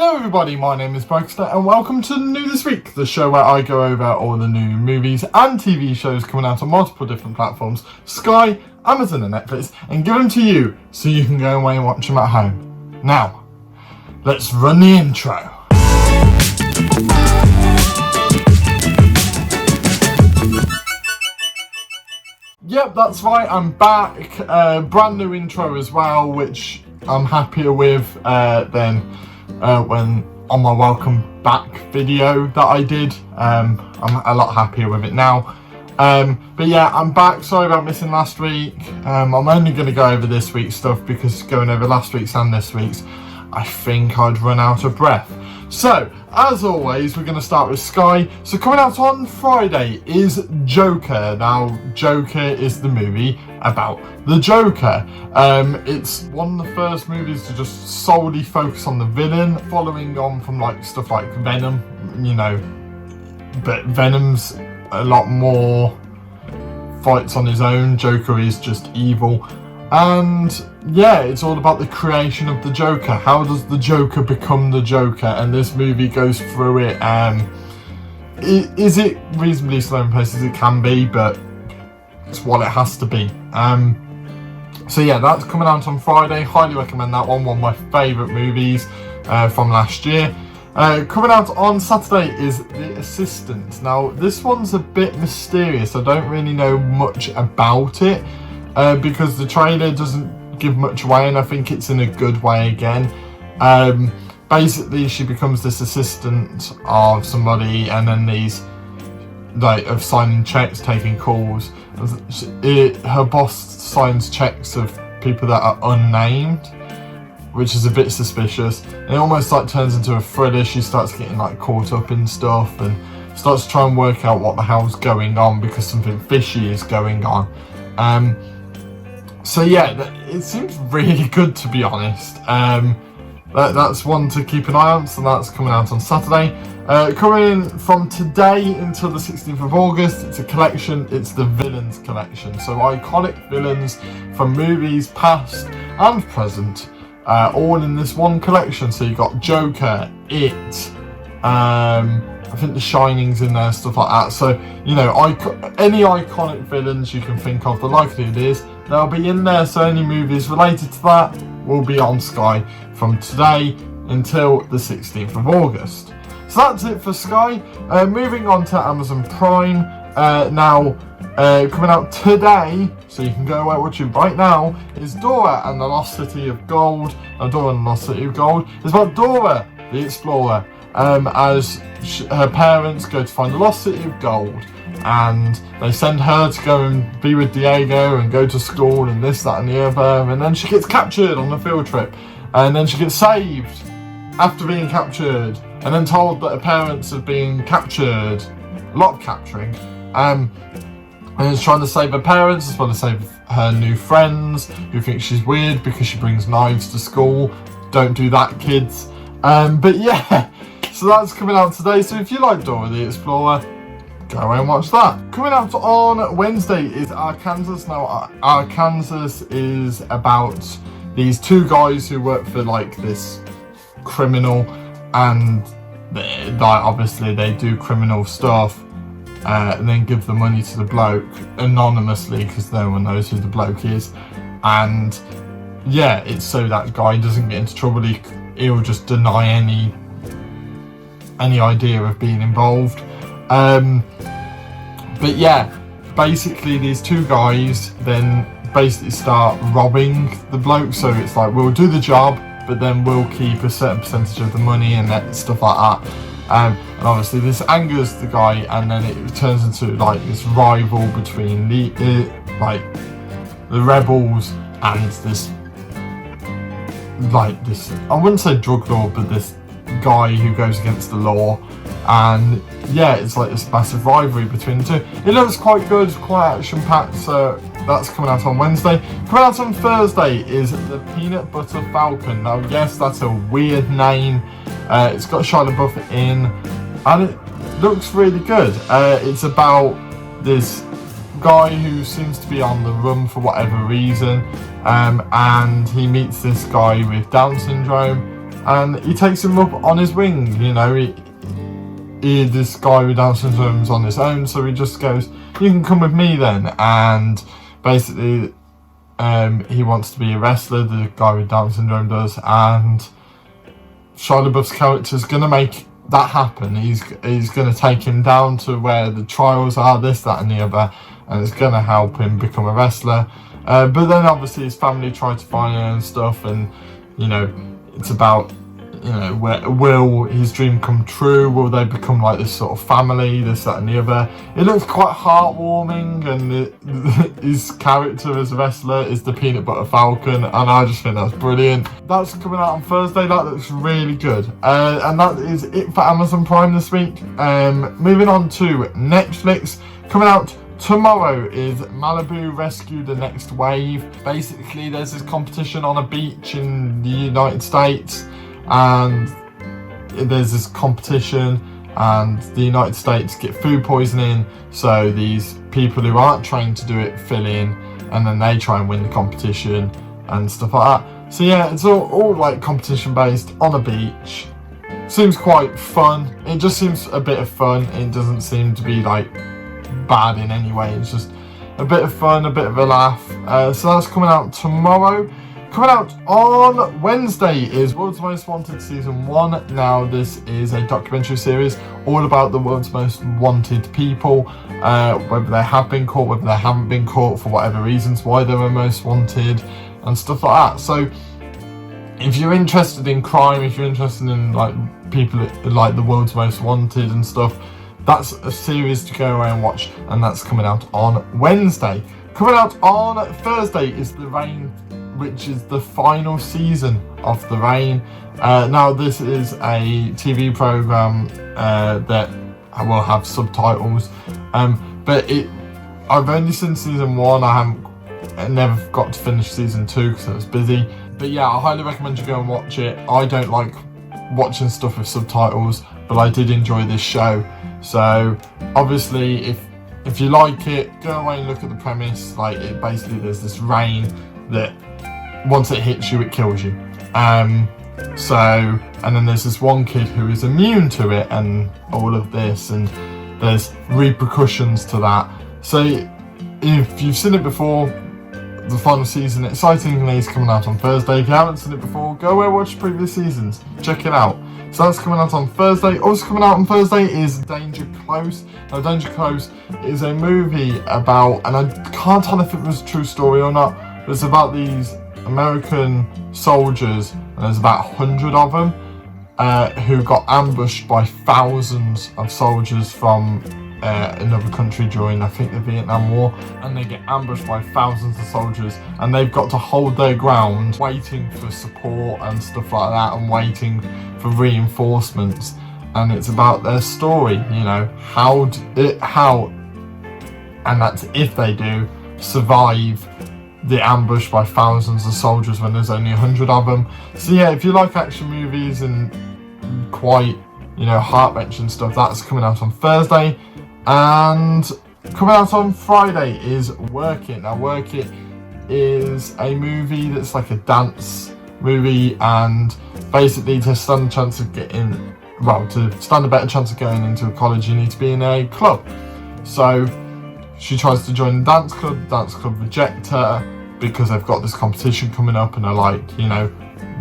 Hello everybody, my name is Bragster and welcome to New This Week, the show where I go over all the new movies and TV shows coming out on multiple different platforms, Sky, Amazon and Netflix, and give them to you so you can go away and watch them at home. Now, let's run the intro. Yep, that's right, I'm back. Brand new intro as well, which I'm happier with than when on my welcome back video that I did. I'm a lot happier with it now. But yeah, I'm back. Sorry about missing last week. I'm only going to go over this week's stuff because going over last week's and this week's, I think I'd run out of breath. So, as always, we're going to start with Sky. So coming out on Friday is Joker. Now, Joker is the movie about the Joker. It's one of the first movies to just solely focus on the villain, following on from like stuff like Venom, you know, but Venom's a lot more fights on his own. Joker is just evil. And yeah, it's all about the creation of the Joker. How does the Joker become the Joker? And this movie goes through it. Is it reasonably slow in places? It can be, but it's what it has to be. So yeah, that's coming out on Friday. Highly recommend that one. One of my favourite movies from last year. Coming out on Saturday is The Assistant. Now, this one's a bit mysterious. I don't really know much about it. Because the trailer doesn't give much away, and I think it's in a good way again. Basically, she becomes this assistant of somebody, and then these, like, of signing checks, taking calls. Her boss signs checks of people that are unnamed, which is a bit suspicious. And it almost like turns into a thriller. She starts getting like caught up in stuff and starts to try and work out what the hell's going on because something fishy is going on. So yeah, it seems really good, to be honest. That's one to keep an eye on, so that's coming out on Saturday. Coming from today until the 16th of August, it's a collection, it's the Villains collection. So iconic villains from movies past and present, all in this one collection. So you've got Joker, It, I think The Shining's in there, stuff like that. So, you know, any iconic villains you can think of, the likelihood is they'll be in there. So any movies related to that will be on Sky from today until the 16th of August. So that's it for Sky. Moving on to Amazon Prime. Now, coming out today, so you can go away watching right now, is Dora and the Lost City of Gold. Dora and the Lost City of Gold. It's about Dora, the explorer, as her parents go to find the Lost City of Gold, and they send her to go and be with Diego and go to school and this, that and the other, and then she gets captured on a field trip, and then she gets saved after being captured, and then told that her parents have been captured, a lot of capturing, and is trying to save her parents as well as save her new friends who think she's weird because she brings knives to school. Don't do that, kids. But yeah, so that's coming out today. So if you like Dora the Explorer, go away and watch that. Coming out on Wednesday is Arkansas. Now, Arkansas is about these two guys who work for like this criminal, and obviously they do criminal stuff, and then give the money to the bloke anonymously because no one knows who the bloke is. And yeah, it's so that guy doesn't get into trouble. He'll just deny any idea of being involved. But yeah, basically these two guys then basically start robbing the bloke. So it's like, we'll do the job, but then we'll keep a certain percentage of the money and that stuff like that. And obviously this angers the guy, and then it turns into like this rival between the rebels and this I wouldn't say drug lord, but this guy who goes against the law. And yeah, it's like this massive rivalry between the two. It looks quite good, quite action packed, so that's coming out on Wednesday. Coming out on Thursday is the Peanut Butter Falcon. Now yes, that's a weird name. It's got Shia LaBeouf in, and it looks really good. It's about this guy who seems to be on the run for whatever reason, and he meets this guy with Down syndrome, and he takes him up on his wing. You know, this guy with Down syndrome is on his own, so he just goes, "You can come with me then." And basically, he wants to be a wrestler. The guy with Down syndrome does, and Shia LaBeouf's character is gonna make that happen. He's gonna take him down to where the trials are, this, that, and the other, and it's gonna help him become a wrestler. But then obviously his family try to find him and stuff, and you know, it's about, you know, will his dream come true? Will they become like this sort of family, this, that, and the other? It looks quite heartwarming, and his character as a wrestler is the peanut butter Falcon, and I just think that's brilliant. That's coming out on Thursday. That looks really good, and that is it for Amazon Prime this week. Moving on to Netflix, coming out tomorrow is Malibu Rescue the Next Wave. Basically, there's this competition on a beach in the United States, and there's this competition, and the United States get food poisoning, so these people who aren't trained to do it fill in, and then they try and win the competition and stuff like that. So yeah, it's all like competition based on a beach. Seems quite fun. It just seems a bit of fun. It doesn't seem to be like bad in any way. It's just a bit of fun, a bit of a laugh. So that's coming out tomorrow. Coming out on Wednesday is World's Most Wanted Season 1. Now, this is a documentary series all about the world's most wanted people, whether they have been caught, whether they haven't been caught, for whatever reasons, why they were most wanted, and stuff like that. So, if you're interested in crime, if you're interested in like people like the world's most wanted and stuff, that's a series to go away and watch, and that's coming out on Wednesday. Coming out on Thursday is The Rain, which is the final season of The Rain. Now, this is a TV program that will have subtitles, but I've only seen season 1. I never got to finish season 2 because I was busy. But yeah, I highly recommend you go and watch it. I don't like watching stuff with subtitles, but I did enjoy this show. So obviously, if you like it, go away and look at the premise. Like, it basically, there's this rain that once it hits you, it kills you. And then there's this one kid who is immune to it and all of this, and there's repercussions to that. So if you've seen it before, the final season excitingly is coming out on Thursday. If you haven't seen it before, go away and watch previous seasons. Check it out. So that's coming out on Thursday. Also coming out on Thursday is Danger Close. Now, Danger Close is a movie about, and I can't tell if it was a true story or not, but it's about these American soldiers, and there's about 100 of them, who got ambushed by thousands of soldiers from another country during, I think, the Vietnam War, and they get ambushed by thousands of soldiers, and they've got to hold their ground, waiting for support and stuff like that, and waiting for reinforcements. And it's about their story, you know, how, and that's if they do survive the ambush by thousands of soldiers when there's only 100 of them. So yeah, if you like action movies and quite, you know, heart-wrenching stuff, that's coming out on Thursday. And coming out on Friday is Work It. Now, Work It is a movie that's like a dance movie, and basically to stand a chance of getting, well, to stand a better chance of going into a college, you need to be in a club. So she tries to join the dance club reject her because they've got this competition coming up, and they're like, you know,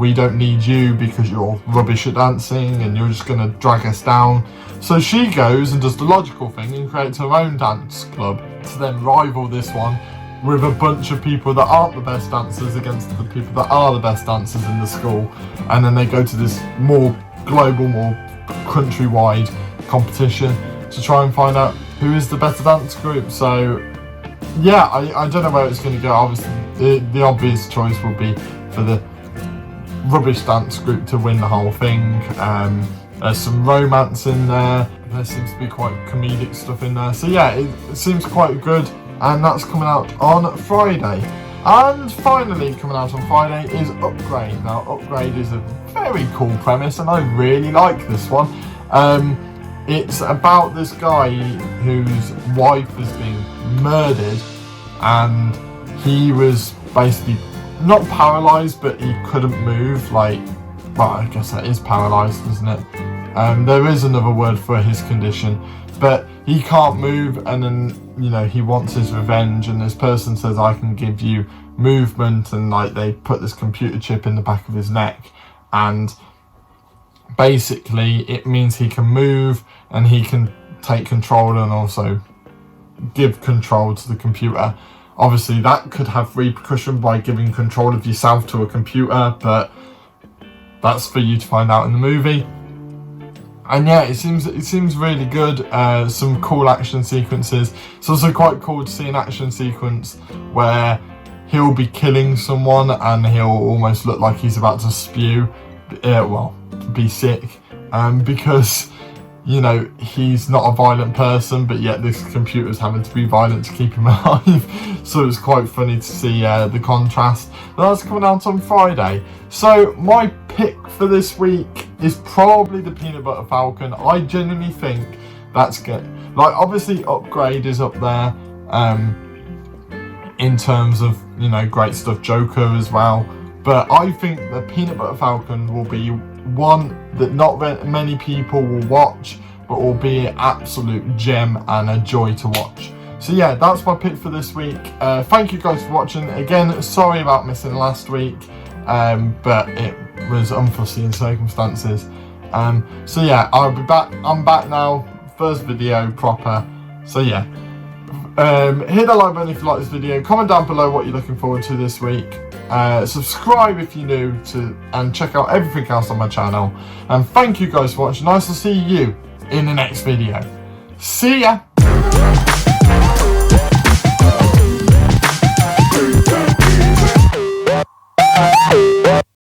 we don't need you because you're rubbish at dancing and you're just going to drag us down. So she goes and does the logical thing and creates her own dance club to then rival this one with a bunch of people that aren't the best dancers against the people that are the best dancers in the school. And then they go to this more global, more countrywide competition to try and find out who is the better dance group. So yeah, I don't know where it's going to go. Obviously, the obvious choice will be for the rubbish dance group to win the whole thing. There's some romance in there. There seems to be quite comedic stuff in there. So yeah, it seems quite good, and that's coming out on Friday. And finally, coming out on Friday is Upgrade. Now, Upgrade is a very cool premise, and I really like this one. It's about this guy whose wife has been murdered, and he was basically not paralyzed, but he couldn't move. Like, well, I guess that is paralysed, isn't it? There is another word for his condition, but he can't move, and then, you know, he wants his revenge, and this person says, I can give you movement, and like they put this computer chip in the back of his neck, and basically it means he can move and he can take control and also give control to the computer. Obviously that could have repercussion by giving control of yourself to a computer, but that's for you to find out in the movie. And yeah, it seems really good. Some cool action sequences. It's also quite cool to see an action sequence where he'll be killing someone and he'll almost look like he's about to spew, be sick, because, you know, he's not a violent person, but yet this computer's having to be violent to keep him alive. So it's quite funny to see the contrast. But that's coming out on Friday. So my pick for this week is probably the Peanut Butter Falcon. I genuinely think that's good. Like, obviously Upgrade is up there in terms of, you know, great stuff. Joker as well. But I think the Peanut Butter Falcon will be one that not many people will watch, but will be an absolute gem and a joy to watch. So yeah, that's my pick for this week. Thank you guys for watching. Again, sorry about missing last week, but it was unforeseen circumstances. So yeah, I'll be back. I'm back now. First video proper. So yeah, hit the like button if you like this video. Comment down below what you're looking forward to this week. Subscribe if you're new and check out everything else on my channel. And thank you guys for watching. Nice to see you in the next video. See ya!